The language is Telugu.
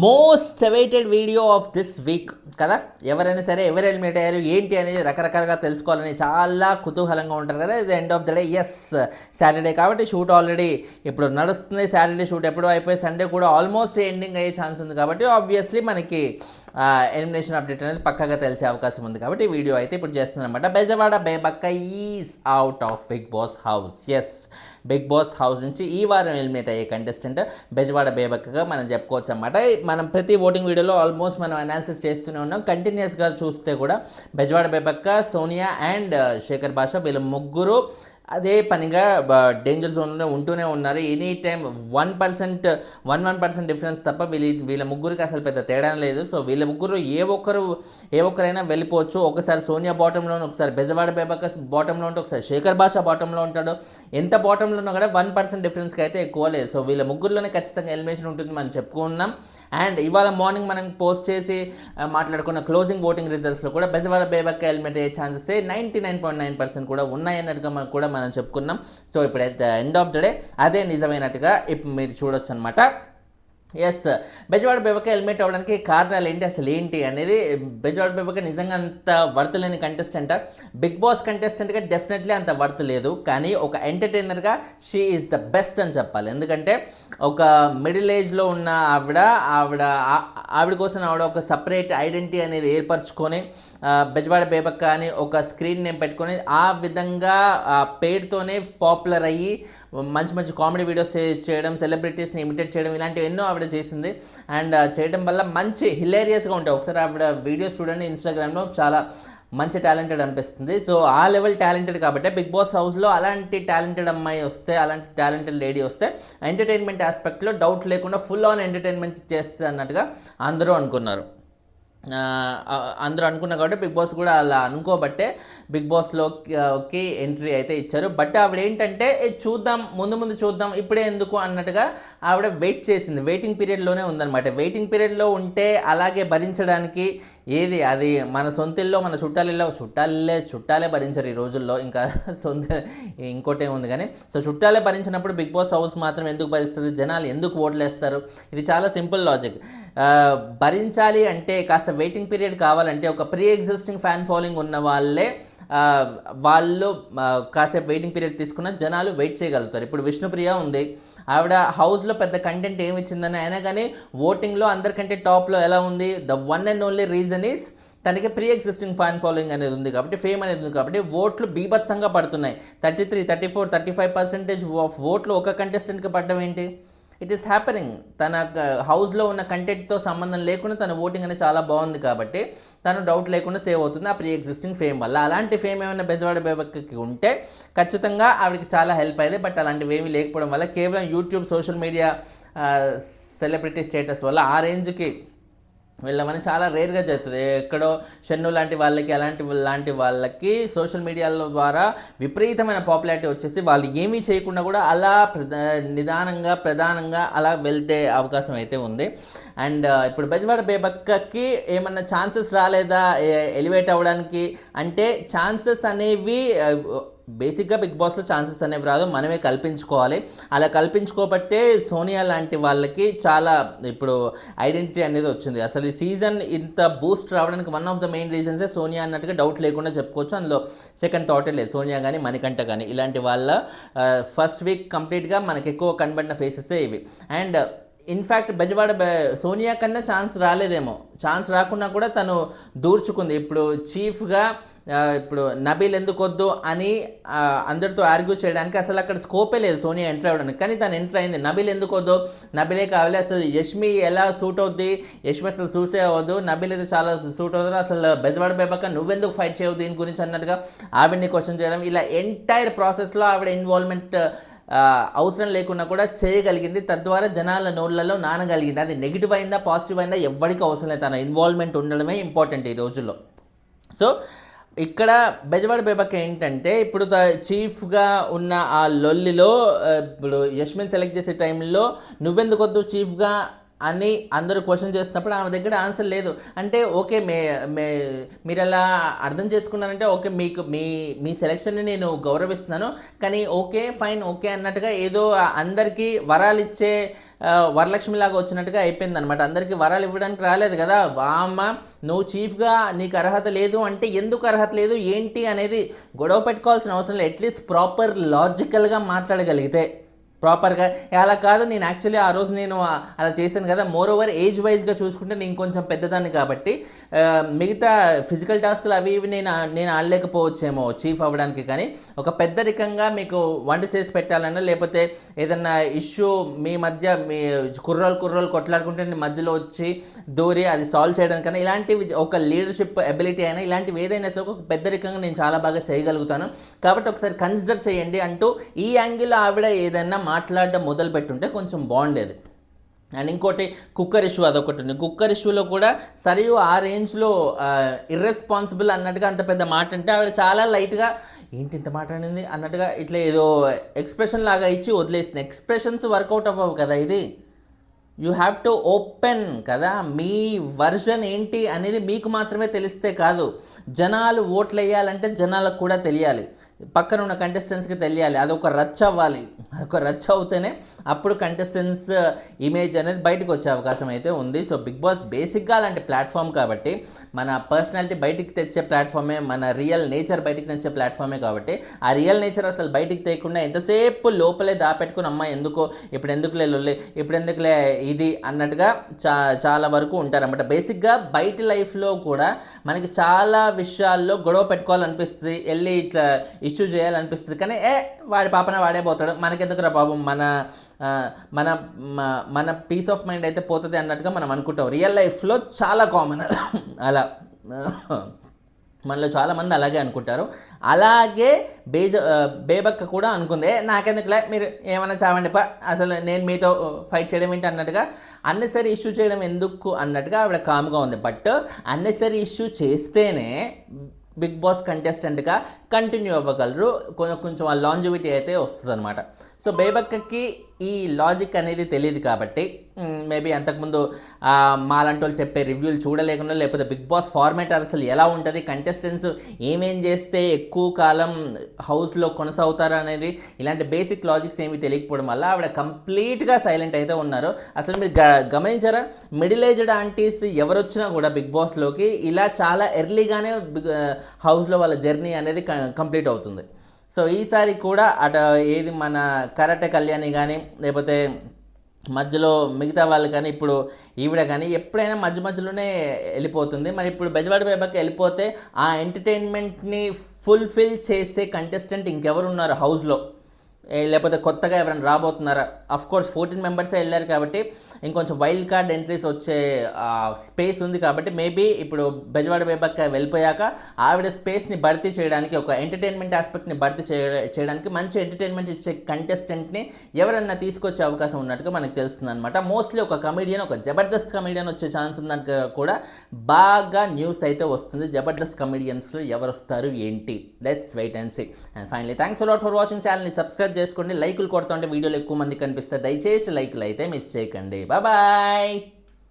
Most awaited video of this week కదా. ఎవరైనా సరే ఎవరు ఎలిమినేట్ అయ్యారు ఏంటి అనేది రకరకాలుగా తెలుసుకోవాలని చాలా కుతూహలంగా ఉంటారు కదా. ఇది end of the day. Yes, Saturday కాబట్టి షూట్ ఆల్రెడీ ఇప్పుడు నడుస్తుంది. సాటర్డే షూట్ ఎప్పుడో అయిపోయి సండే కూడా ఆల్మోస్ట్ ఎండింగ్ అయ్యే ఛాన్స్ ఉంది కాబట్టి ఆబ్వియస్లీ మనకి ఎలిమినేషన్ అప్డేట్ అనేది పక్కగా తెలిసే అవకాశం ఉంది కాబట్టి వీడియో అయితే ఇప్పుడు చేస్తున్నాం అనమాట. Bezawada Bebakka is out of Big Boss house. Yes, Big Boss house నుంచి ఈ వారం ఎలిమినేట్ అయ్యే కంటెస్టెంట్ బెజవాడ బేబక్కగా మనం చెప్పుకోవచ్చు అనమాట. మనం ప్రతి ఓటింగ్ వీడియోలో ఆల్మోస్ట్ మనం అనాలిసిస్ చేస్తూనే ఉన్నాం. కంటిన్యూస్గా చూస్తే కూడా బెజవాడ బేబక్క, సోనియా అండ్ శేఖర్ భాష వీళ్ళ ముగ్గురు అదే పనిగా డేంజర్ జోన్లో ఉంటూనే ఉన్నారు. ఎనీ టైం 1% డిఫరెన్స్ తప్ప వీళ్ళ ముగ్గురికి అసలు పెద్ద తేడా లేదు. సో వీళ్ళ ముగ్గురు ఏ ఒక్కరైనా వెళ్ళిపోవచ్చు. ఒకసారి సోనియా బాటంలో, ఒకసారి బెజవాడ బేబక్క బాటంలో ఉంటే, ఒకసారి శేఖర్ భాష బాటంలో ఉంటాడు. ఎంత బాటంలో ఉన్నా కూడా 1% డిఫరెన్స్కి అయితే ఎక్కువ లేదు. సో వీళ్ళ ముగ్గురులోనే ఖచ్చితంగా ఎలిమినేషన్ ఉంటుంది మనం చెప్పుకున్నాం. అండ్ ఇవాళ మార్నింగ్ మనం పోస్ట్ చేసి మాట్లాడుకున్న క్లోజింగ్ ఓటింగ్ రిజల్ట్స్లో కూడా బెజవాడ బేబక్క ఎలిమినేట్ అయ్యే ఛాన్సెస్ 99.9% కూడా ఉన్నాయన్నట్టుగా మనకు కూడా మనం చెప్పుకున్నాం. సో ఇప్పుడు at the end of the day అదే నిజమైనట్టుగా ఇప్పుడు మీరు చూడొచ్చు అనమాట. ఎస్, బెజవాడ బేబక్క ఎలిమినేట్ అవ్వడానికి కారణాలు ఏంటి, అసలు ఏంటి అనేది. బెజవాడ బేబక్క నిజంగా అంత వర్త్ లేని కంటెస్టెంట్. బిగ్ బాస్ కంటెస్టెంట్గా డెఫినెట్లీ అంత వర్త్ లేదు, కానీ ఒక ఎంటర్టైనర్గా షీ ఈజ్ ద బెస్ట్ అని చెప్పాలి. ఎందుకంటే ఒక మిడిల్ ఏజ్లో ఉన్న ఆవిడ కోసం ఆవిడ ఒక సపరేట్ ఐడెంటిటీ అనేది ఏర్పరచుకొని బెజవాడ బేబక్క అని ఒక స్క్రీన్ నేమ్ పెట్టుకొని ఆ విధంగా ఆ పేరుతోనే పాపులర్ అయ్యి మంచి మంచి కామెడీ వీడియోస్ చేయడం, సెలబ్రిటీస్ని ఇమిటేట్ చేయడం, ఇలాంటివి ఎన్నో ఆవిడ చేసింది. అండ్ చేయడం వల్ల మంచి హిలేరియస్గా ఉంటాయి. ఒకసారి ఆవిడ వీడియోస్ చూడండి ఇన్స్టాగ్రామ్లో, చాలా మంచి టాలెంటెడ్ అనిపిస్తుంది. సో ఆ లెవెల్ టాలెంటెడ్ కాబట్టి బిగ్ బాస్ హౌస్లో అలాంటి టాలెంటెడ్ అమ్మాయి వస్తే, అలాంటి టాలెంటెడ్ లేడీ వస్తే ఎంటర్టైన్మెంట్ ఆస్పెక్ట్లో డౌట్ లేకుండా ఫుల్ ఆన్ ఎంటర్టైన్మెంట్ చేస్తే అన్నట్టుగా అందరూ అనుకున్నారు. అందరూ అనుకున్నారు కాబట్టి బిగ్ బాస్ కూడా అలా అనుకోబట్టే బిగ్ బాస్లోకి ఎంట్రీ అయితే ఇచ్చారు. బట్ ఆవిడ ఏంటంటే చూద్దాం, ముందు చూద్దాం, ఇప్పుడే ఎందుకు అన్నట్టుగా ఆవిడ వెయిట్ చేసింది. వెయిటింగ్ పీరియడ్లోనే ఉందన్నమాట. వెయిటింగ్ పీరియడ్లో ఉంటే అలాగే భరించడానికి ఏది అది మన సొంతిల్లో, మన చుట్టాలే భరించరు ఈ రోజుల్లో, ఇంకా ఇంకోటే ఉంది కానీ. సో చుట్టాలే భరించినప్పుడు బిగ్ బాస్ హౌస్ మాత్రం ఎందుకు భరిస్తుంది, జనాలు ఎందుకు ఓట్లేస్తారు? ఇది చాలా సింపుల్ లాజిక్. భరించాలి అంటే కాస్త వెయిటింగ్ పీరియడ్ కావాలంటే ఒక ప్రీ ఎగ్జిస్టింగ్ ఫ్యాన్ ఫాలోయింగ్ ఉన్న వాళ్ళు కాసేపు వెయిటింగ్ పీరియడ్ తీసుకున్న జనాలు వెయిట్ చేయగలుగుతారు. ఇప్పుడు విష్ణుప్రియ ఉంది, ఆవిడ హౌస్లో పెద్ద కంటెంట్ ఏమి ఇచ్చిందని అయినా కానీ ఓటింగ్లో అందరికంటే టాప్లో ఎలా ఉంది? The one and only reason is తనకి ప్రీ ఎగ్జిస్టింగ్ ఫ్యాన్ ఫాలోయింగ్ అనేది ఉంది కాబట్టి, ఫేమ్ అనేది ఉంది కాబట్టి ఓట్లు బీభత్సంగా పడుతున్నాయి. 33, 34, 35% ఆఫ్ ఓట్లు ఒక కంటెస్టెంట్కి పడడం ఏంటి? It is happening. తన హౌస్లో ఉన్న కంటెంట్తో సంబంధం లేకుండా తన ఓటింగ్ అనేది చాలా బాగుంది కాబట్టి తను డౌట్ లేకుండా సేవ్ అవుతుంది ఆ ప్రీ ఎగ్జిస్టింగ్ ఫేమ్ వల్ల. అలాంటి ఫేమ్ ఏమైనా బెజవాడ బేబక్కకి ఉంటే ఖచ్చితంగా ఆవిడకి చాలా హెల్ప్ అయ్యేది. బట్ అలాంటివి ఏమీ లేకపోవడం వల్ల కేవలం YouTube, social media celebrity status వల్ల ఆ రేంజ్కి వెళ్ళమని చాలా రేర్గా జరుగుతుంది. ఎక్కడో షన్ను లాంటి వాళ్ళకి సోషల్ మీడియాల ద్వారా విపరీతమైన పాపులారిటీ వచ్చేసి వాళ్ళు ఏమీ చేయకుండా కూడా అలా ప్రధానంగా అలా వెళ్తే అవకాశం అయితే ఉంది. అండ్ ఇప్పుడు బెజవాడ బేబక్కకి ఏమన్నా ఛాన్సెస్ రాలేదా ఎలివేట్ అవ్వడానికి అంటే, ఛాన్సెస్ అనేవి బేసిక్గా బిగ్ బాస్లో ఛాన్సెస్ అనేవి రాదు, మనమే కల్పించుకోవాలి. అలా కల్పించుకోబట్టే సోనియా లాంటి వాళ్ళకి చాలా ఇప్పుడు ఐడెంటిటీ అనేది వచ్చింది. అసలు ఈ సీజన్ ఇంత బూస్ట్ రావడానికి వన్ ఆఫ్ ద మెయిన్ రీజన్సే సోనియా అన్నట్టుగా డౌట్ లేకుండా చెప్పుకోవచ్చు. అందులో సెకండ్ థాటే లేదు. సోనియా కానీ మణికంఠ కానీ ఇలాంటి వాళ్ళ ఫస్ట్ వీక్ కంప్లీట్గా మనకు ఎక్కువ కనబడిన ఫేసెసే ఇవి. అండ్ ఇన్ఫ్యాక్ట్ సోనియా కన్నా ఛాన్స్ రాలేదేమో, ఛాన్స్ రాకున్నా కూడా తను దూర్చుకుంది. ఇప్పుడు చీఫ్గా ఇప్పుడు నబీల్ ఎందుకు వద్దు అని అందరితో ఆర్గ్యూ చేయడానికి అసలు అక్కడ స్కోపే లేదు సోనియా ఎంటర్ అవ్వడానికి, కానీ తను ఎంటర్ అయింది. నబీల్ ఎందుకు వద్దు, నబీలే కావాలి, అసలు యష్మి ఎలా సూట్ అవుద్ది, యష్మి అసలు సూట్ అవ్వదు, నబీల్ అయితే చాలా సూట్ అవుతుంది, అసలు బెజవాడ బేబక్క నువ్వెందుకు ఫైట్ చేయవు దీని గురించి అన్నట్టుగా ఆవిడని క్వశ్చన్ చేయడం, ఇలా ఎంటైర్ ప్రాసెస్లో ఆవిడ ఇన్వాల్వ్మెంట్ అవసరం లేకుండా కూడా చేయగలిగింది. తద్వారా జనాల నోళ్లలో నానగలిగింది. అది నెగిటివ్ అయిందా పాజిటివ్ అయిందా ఎవ్వడికి అవసరం లేదు, తన ఇన్వాల్వ్మెంట్ ఉండడమే ఇంపార్టెంట్ ఈ రోజుల్లో. సో ఇక్కడ బెజవాడ బేబక్క ఏంటంటే ఇప్పుడు చీఫ్గా ఉన్న ఆ లొల్లిలో ఇప్పుడు యష్మిన్ సెలెక్ట్ చేసే టైంలో నువ్వెందుకు వద్దు చీఫ్గా అని అందరూ క్వశ్చన్ చేస్తున్నప్పుడు ఆమె దగ్గర ఆన్సర్ లేదు. అంటే ఓకే, మీరు అలా అర్థం చేసుకున్నారంటే ఓకే, మీకు మీ సెలెక్షన్ని నేను గౌరవిస్తున్నాను, కానీ ఓకే ఫైన్ ఓకే అన్నట్టుగా ఏదో అందరికీ వరాలు ఇచ్చే వరలక్ష్మి లాగా వచ్చినట్టుగా అయిపోయింది అనమాట. అందరికీ వరాలు ఇవ్వడానికి రాలేదు కదా. అమ్మ నువ్వు చీఫ్గా నీకు అర్హత లేదు అంటే ఎందుకు అర్హత లేదు ఏంటి అనేది గొడవ పెట్టుకోవాల్సిన అవసరం లేదు. అట్లీస్ట్ ప్రాపర్ లాజికల్గా మాట్లాడగలిగితే ప్రాపర్గా అలా కాదు. నేను యాక్చువల్లీ ఆ రోజు నేను అలా చేశాను కదా. మోర్ ఓవర్ ఏజ్ వైజ్గా చూసుకుంటే నేను కొంచెం పెద్దదాన్ని కాబట్టి మిగతా ఫిజికల్ టాస్క్లు అవి ఇవి నేను ఆడలేకపోవచ్చేమో చీఫ్ అవ్వడానికి, కానీ ఒక పెద్దరికంగా మీకు వంట చేసి పెట్టాలన్నా లేకపోతే ఏదన్నా ఇష్యూ మీ మధ్య మీ కుర్రోలు కొట్లాడుకుంటే నేను మధ్యలో వచ్చి దూరి అది సాల్వ్ చేయడానికన్నా ఇలాంటివి ఒక లీడర్షిప్ ఎబిలిటీ అయినా ఇలాంటివి ఏదైనా సరే ఒక పెద్దరికంగా నేను చాలా బాగా చేయగలుగుతాను. కాబట్టి ఒకసారి కన్సిడర్ చేయండి అంటూ ఈ యాంగిల్లో ఆవిడ ఏదైనా మాట్లాడడం మొదలు పెట్టుంటే కొంచెం బాగుండేది. అండ్ ఇంకోటి కుక్కర్ ఇష్యూ అదొకటి ఉంది. కుక్కర్ ఇష్యూలో కూడా సరియు ఆ రేంజ్లో ఇర్రెస్పాన్సిబుల్ అన్నట్టుగా అంత పెద్ద మాట అంటే ఆవిడ చాలా లైట్గా ఏంటి ఇంత మాట్లాడింది అన్నట్టుగా ఇట్లా ఏదో ఎక్స్ప్రెషన్ లాగా ఇచ్చి వదిలేసింది. ఎక్స్ప్రెషన్స్ వర్కౌట్ అవ్వవు కదా. ఇది యూ హ్యావ్ టు ఓపెన్ కదా. మీ వర్షన్ ఏంటి అనేది మీకు మాత్రమే తెలిస్తే కాదు, జనాలు ఓట్లు వేయాలంటే జనాలకు కూడా తెలియాలి, పక్కన ఉన్న కంటెస్టెంట్స్కి తెలియాలి. అదొక రచ్చ అవ్వాలి. అదొక రచ్చ అవుతేనే అప్పుడు కంటెస్టెంట్స్ ఇమేజ్ అనేది బయటకు వచ్చే అవకాశం అయితే ఉంది. సో బిగ్ బాస్ బేసిక్గా అలాంటి ప్లాట్ఫామ్ కాబట్టి, మన పర్సనాలిటీ బయటికి తెచ్చే ప్లాట్ఫామే, మన రియల్ నేచర్ బయటికి తెచ్చే ప్లాట్ఫామే కాబట్టి ఆ రియల్ నేచర్ అసలు బయటికి తీయకుండా ఎంతసేపు లోపలే దాపెట్టుకుని అమ్మ ఎందుకో ఇప్పుడు ఎందుకులే ఇది అన్నట్టుగా చాలా వరకు ఉంటారన్నమాట. బేసిక్గా బయట లైఫ్లో కూడా మనకి చాలా విషయాల్లో గొడవ పెట్టుకోవాలనిపిస్తుంది, వెళ్ళి ఇట్లా ఇష్యూ చేయాలనిపిస్తుంది, కానీ వాడి పాపన వాడే పోతాడు, మనకెందుకురా పాపం, మన మన పీస్ ఆఫ్ మైండ్ అయితే పోతుంది అన్నట్టుగా మనం అనుకుంటాం. రియల్ లైఫ్లో చాలా కామన్ అలా మనలో చాలామంది అలాగే అనుకుంటారు. అలాగే బేబక్క కూడా అనుకుంది, నాకెందుకులే మీరు ఏమైనా చావండి అసలు నేను మీతో ఫైట్ చేయడం ఏంటి అన్నట్టుగా, అన్నెసరీ ఇష్యూ చేయడం ఎందుకు అన్నట్టుగా ఆవిడ కామ్గా ఉంది. బట్ అన్నెసరీ ఇష్యూ చేస్తేనే బిగ్ బాస్ కంటెస్టెంట్గా కంటిన్యూ అవ్వగలరు, కొంచెం ఆ లాంజివిటీ అయితే వస్తుంది అనమాట. సో బేబక్కకి ఈ లాజిక్ అనేది తెలియదు కాబట్టి మేబీ అంతకుముందు మాలాంటి వాళ్ళు చెప్పే రివ్యూలు చూడలేకుండా, లేకపోతే బిగ్ బాస్ ఫార్మేట్ అసలు ఎలా ఉంటుంది, కంటెస్టెంట్స్ ఏమేం చేస్తే ఎక్కువ కాలం హౌస్లో కొనసాగుతారు అనేది ఇలాంటి బేసిక్ లాజిక్స్ ఏమి తెలియకపోవడం వల్ల ఆవిడ కంప్లీట్గా సైలెంట్ అయితే ఉన్నారు. అసలు మీరు గమనించారా, మిడిల్ ఏజ్డ్ ఆంటీస్ ఎవరు వచ్చినా కూడా బిగ్ బాస్లోకి ఇలా చాలా ఎర్లీగానే హౌస్లో వాళ్ళ జర్నీ అనేది కంప్లీట్ అవుతుంది. సో ఈసారి కూడా ఏది మన కరాటే కళ్యాణి కానీ లేకపోతే మధ్యలో మిగతా వాళ్ళు కానీ ఇప్పుడు ఈవిడ కానీ ఎప్పుడైనా మధ్యలోనే వెళ్ళిపోతుంది. మరి ఇప్పుడు బెజవాడ బేబకి వెళ్ళిపోతే ఆ ఎంటర్టైన్మెంట్ని ఫుల్ఫిల్ చేసే కంటెస్టెంట్ ఇంకెవరు ఉన్నారు హౌస్లో, లేకపోతే కొత్తగా ఎవరైనా రాబోతున్నారా? అఫ్కోర్స్ 14 మెంబర్సే వెళ్ళారు కాబట్టి ఇంకొంచెం వైల్డ్ కార్డ్ ఎంట్రీస్ వచ్చే స్పేస్ ఉంది కాబట్టి మేబీ ఇప్పుడు బెజవాడ బేబక్క వెళ్ళిపోయాక ఆవిడ స్పేస్ని భర్తీ చేయడానికి, ఒక ఎంటర్టైన్మెంట్ ఆస్పెక్ట్ని భర్తీ చేయడానికి మంచి ఎంటర్టైన్మెంట్ ఇచ్చే కంటెస్టెంట్ని ఎవరన్నా తీసుకొచ్చే అవకాశం ఉన్నట్టుగా మనకు తెలుస్తుంది అనమాట. మోస్ట్లీ ఒక కమెడియన్, ఒక జబర్దస్త్ కమెడియన్ వచ్చే ఛాన్స్ ఉందని కూడా బాగా న్యూస్ అయితే వస్తుంది. జబర్దస్త్ కమెడియన్స్లో ఎవరు వస్తారు ఏంటి, let's wait and see. And finally thanks a lot for watching. ఛానల్ని సబ్స్క్రైబ్ చేసుకోండి, లైకులు కొడుతుంటే వీడియోలు ఎక్కువ మంది కనిపిస్తాయి. దయచేసి లైకులు అయితే మిస్ చేయకండి. బాయ్.